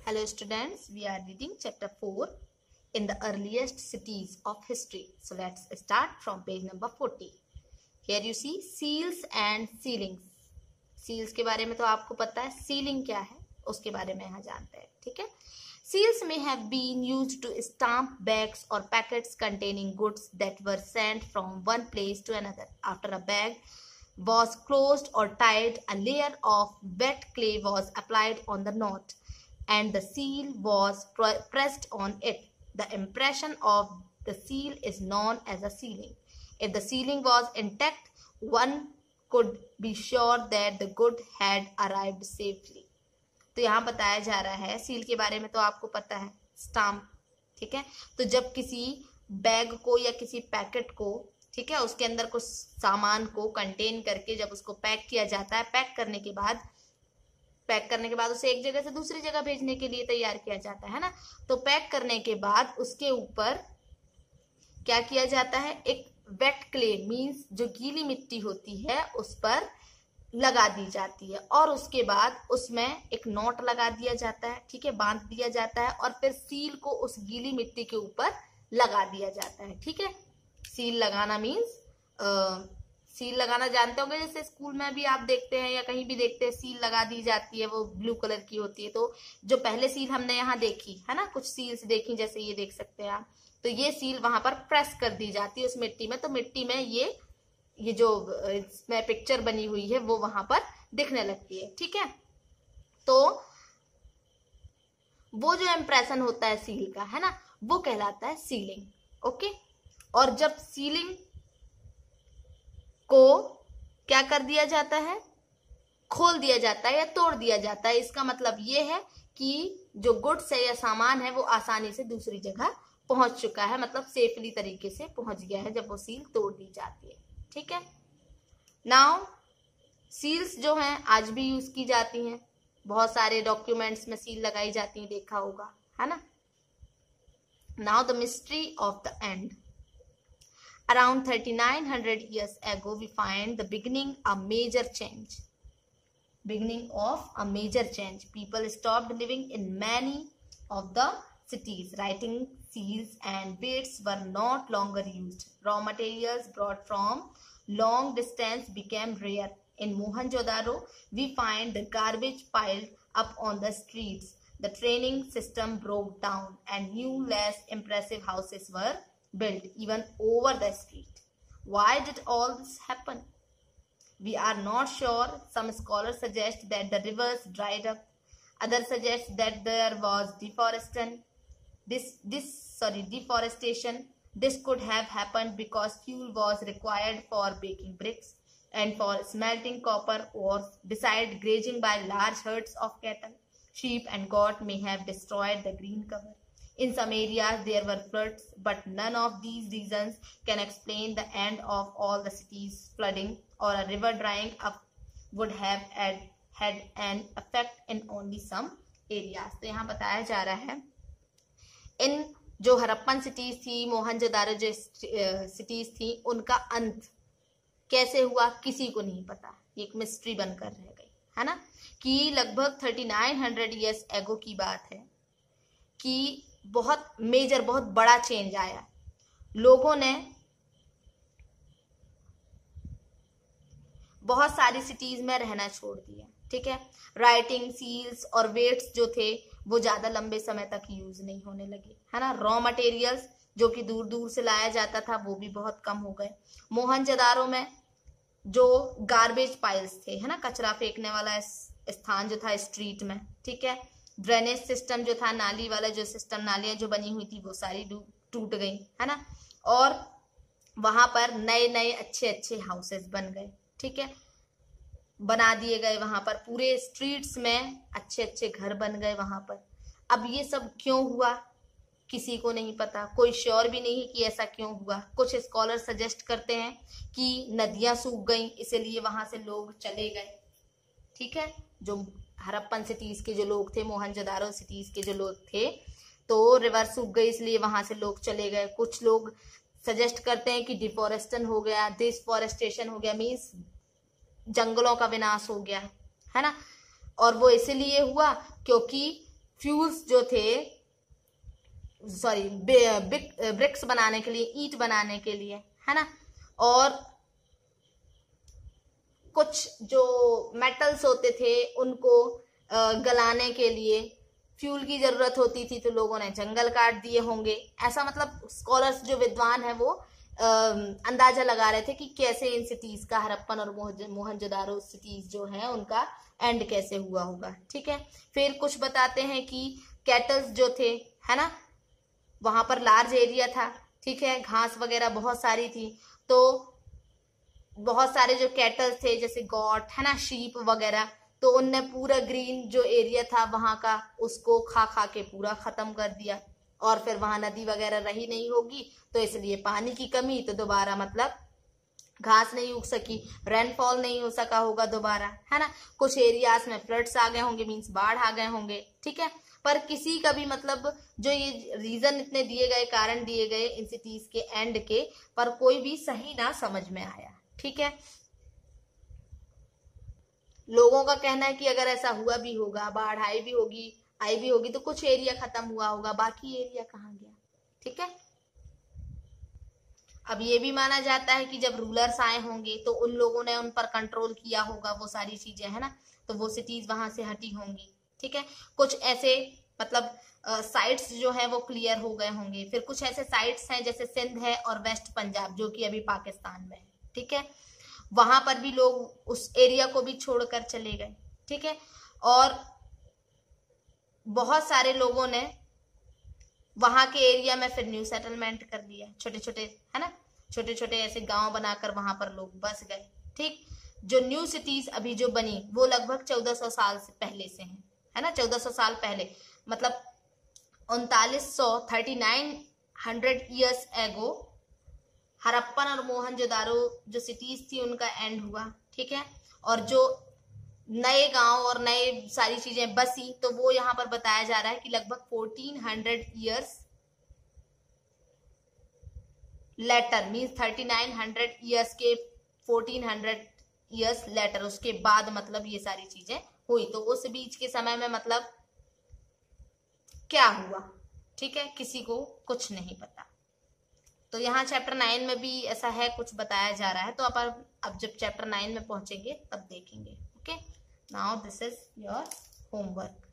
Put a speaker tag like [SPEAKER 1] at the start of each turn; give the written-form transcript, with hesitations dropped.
[SPEAKER 1] Hello students, we are reading chapter 4 in the earliest cities of history. So let's start from page number 40. Here you see seals and sealings. Seals के बारे में तो आपको पता है, ceiling क्या है उसके बारे में यहाँ जानते हैं. ठीक है. Seals may have been used to stamp bags or packets containing goods that were sent from one place to another. After a bag was closed or tied, a layer of wet clay was applied on the knot and the seal was pressed on it. The impression of the seal is known as a sealing. If the sealing was intact, one could be sure that the good had arrived safely. तो यहाँ बताया जा रहा है, seal के बारे में तो आपको पता है, स्टाम्प. ठीक है. तो जब किसी बैग को या किसी पैकेट को, ठीक है, उसके अंदर कुछ सामान को कंटेन करके जब उसको पैक किया जाता है, पैक करने के बाद उसे एक जगह से दूसरी जगह भेजने के लिए तैयार किया जाता है ना. तो पैक करने के बाद उसके ऊपर क्या किया जाता है, एक वेट क्ले मीन्स जो गीली मिट्टी होती है उस पर लगा दी जाती है और उसके बाद उसमें एक नॉट लगा दिया जाता है. ठीक है, बांध दिया जाता है और फिर सील को उस गीली मिट्टी के ऊपर लगा दिया जाता है. ठीक है. सील लगाना मीन्स सील लगाना जानते होंगे, जैसे स्कूल में भी आप देखते हैं या कहीं भी देखते हैं, सील लगा दी जाती है, वो ब्लू कलर की होती है. तो जो पहले सील हमने यहाँ देखी है ना, कुछ सील्स देखी, जैसे ये देख सकते हैं आप, तो ये सील वहां पर प्रेस कर दी जाती है उस मिट्टी में. तो मिट्टी में ये जो इसमें पिक्चर बनी हुई है वो वहां पर दिखने लगती है. ठीक है. तो वो जो इम्प्रेशन होता है सील का, है ना, वो कहलाता है सीलिंग. ओके. और जब सीलिंग को क्या कर दिया जाता है, खोल दिया जाता है या तोड़ दिया जाता है, इसका मतलब ये है कि जो गुड्स है या सामान है वो आसानी से दूसरी जगह पहुंच चुका है, मतलब सेफली तरीके से पहुंच गया है जब वो सील तोड़ दी जाती है. ठीक है. नाउ सील्स जो हैं आज भी यूज की जाती हैं, बहुत सारे डॉक्यूमेंट्स में सील लगाई जाती है, देखा होगा, है ना. Now the mystery of the end. Around 3900 years ago, we find the beginning of a major change. People stopped living in many of the cities. Writing, seals, and weights were not longer used. Raw materials brought from long distance became rare. In Mohenjo-daro, we find the garbage piled up on the streets. The training system broke down, and new, less impressive houses were built even over the street. Why did all this happen? We are not sure. Some scholars suggest that the rivers dried up. Others suggest that there was deforestation. This could have happened because fuel was required for baking bricks and for smelting copper ores. Besides, grazing by large herds of cattle, sheep and goat may have destroyed the green cover. In some areas there were floods, but none of these reasons can explain the end of all the cities. Flooding or a river drying up would have had an effect in only some areas. तो यहाँ बताया जा रहा है, इन जो Harappan cities थी, मोहनजोदारो जो cities थी, उनका अंत कैसे हुआ किसी को नहीं पता. एक मिस्ट्री बनकर रह गई, है ना. कि लगभग 3900 ईयर्स एगो की बात है कि बहुत मेजर, बहुत बड़ा चेंज आया. लोगों ने बहुत सारी सिटीज में रहना छोड़ दिया. ठीक है. राइटिंग, सील्स और वेट्स जो थे वो ज्यादा लंबे समय तक यूज नहीं होने लगे, है ना. रॉ मटेरियल्स जो कि दूर दूर से लाया जाता था वो भी बहुत कम हो गए. मोहनजोदारो में जो गार्बेज पाइल्स थे, है ना, कचरा फेंकने वाला स्थान जो था स्ट्रीट में, ठीक है, ड्रेनेज सिस्टम जो था, नाली वाला जो सिस्टम, नालियां जो बनी हुई थी वो सारी टूट गई, है ना. और वहां पर नए नए अच्छे हाउसेस बन गए. ठीक है, बना दिए गए वहां पर, पूरे स्ट्रीट्स में अच्छे घर बन गए वहां पर. अब ये सब क्यों हुआ किसी को नहीं पता, कोई श्योर भी नहीं है कि ऐसा क्यों हुआ. कुछ स्कॉलर सजेस्ट करते हैं कि नदियां सूख गई इसलिए वहां से लोग चले गए. ठीक है, जो हड़प्पन सिटीज के जो लोग थे, मोहनजोदारो सिटीज के जो लोग थे, तो रिवर सूख गई इसलिए वहां से लोग चले गए. कुछ लोग सजेस्ट करते हैं कि डिफोरेस्टेशन हो गया, डिफोरेस्टेशन हो गया मीन्स जंगलों का विनाश हो गया, है ना. और वो इसलिए हुआ क्योंकि फ्यूल्स जो थे, सॉरी ब्रिक्स बनाने के लिए, ईंट बनाने के लिए, है ना, और कुछ जो मेटल्स होते थे उनको गलाने के लिए फ्यूल की जरूरत होती थी, तो लोगों ने जंगल काट दिए होंगे। ऐसा मतलब स्कॉलर्स जो विद्वान है वो अंदाजा लगा रहे थे कि कैसे इन सिटीज का, हड़प्पन और मोहनजोदारो सिटीज जो है उनका एंड कैसे हुआ होगा। ठीक है, फिर कुछ बताते हैं कि कैटल्स जो थे, है ना, वहां पर लार्ज एरिया था, ठीक है, घास वगैरह बहुत सारी थी, तो बहुत सारे जो कैटल्स थे जैसे गॉट, है ना, शीप वगैरह, तो उनने पूरा ग्रीन जो एरिया था वहां का उसको खा खा के पूरा खत्म कर दिया, और फिर वहां नदी वगैरह रही नहीं होगी, तो इसलिए पानी की कमी, तो दोबारा मतलब घास नहीं उग सकी, रेनफॉल नहीं हो सका होगा दोबारा, है ना, कुछ एरियाज में फ्लड्स आ गए होंगे, मींस बाढ़ आ गए होंगे। ठीक है, पर किसी का भी मतलब जो ये रीजन इतने दिए गए, कारण दिए गए इन सिटीज के एंड के, पर कोई भी सही ना समझ में आया। ठीक है, लोगों का कहना है कि अगर ऐसा हुआ भी होगा, बाढ़ आई भी होगी तो कुछ एरिया खत्म हुआ होगा, बाकी एरिया कहाँ गया। ठीक है, अब ये भी माना जाता है कि जब रूलर्स आए होंगे तो उन लोगों ने उन पर कंट्रोल किया होगा, वो सारी चीजें, है ना, तो वो सिटीज वहां से हटी होंगी। ठीक है, कुछ ऐसे मतलब साइट्स जो है वो क्लियर हो गए होंगे, फिर कुछ ऐसे साइट्स हैं जैसे सिंध है और वेस्ट पंजाब जो कि अभी पाकिस्तान में है। ठीक है, वहां पर भी लोग उस एरिया को भी छोड़कर चले गए। ठीक है, और बहुत सारे लोगों ने वहां के एरिया में फिर न्यू सेटलमेंट कर दिया, छोटे छोटे, है ना, छोटे छोटे ऐसे गांव बनाकर वहां पर लोग बस गए। ठीक, जो न्यू सिटीज अभी जो बनी वो लगभग 1400 साल से पहले से है ना, 1400 साल पहले, मतलब 3900 ईयर्स एगो हड़प्पन और मोहनजोदारो जो सिटीज थी उनका एंड हुआ। ठीक है, और जो नए गांव और नए सारी चीजें बसी, तो वो यहां पर बताया जा रहा है कि लगभग 1400 ईयर्स लेटर, मीन्स 3900 ईयर्स के 1400 ईयर्स लेटर, उसके बाद मतलब ये सारी चीजें हुई। तो उस बीच के समय में मतलब क्या हुआ, ठीक है, किसी को कुछ नहीं पता। तो यहाँ चैप्टर 9 में भी ऐसा है, कुछ बताया जा रहा है, तो अब जब चैप्टर 9 में पहुंचेंगे तब देखेंगे। Okay, now this is your homework.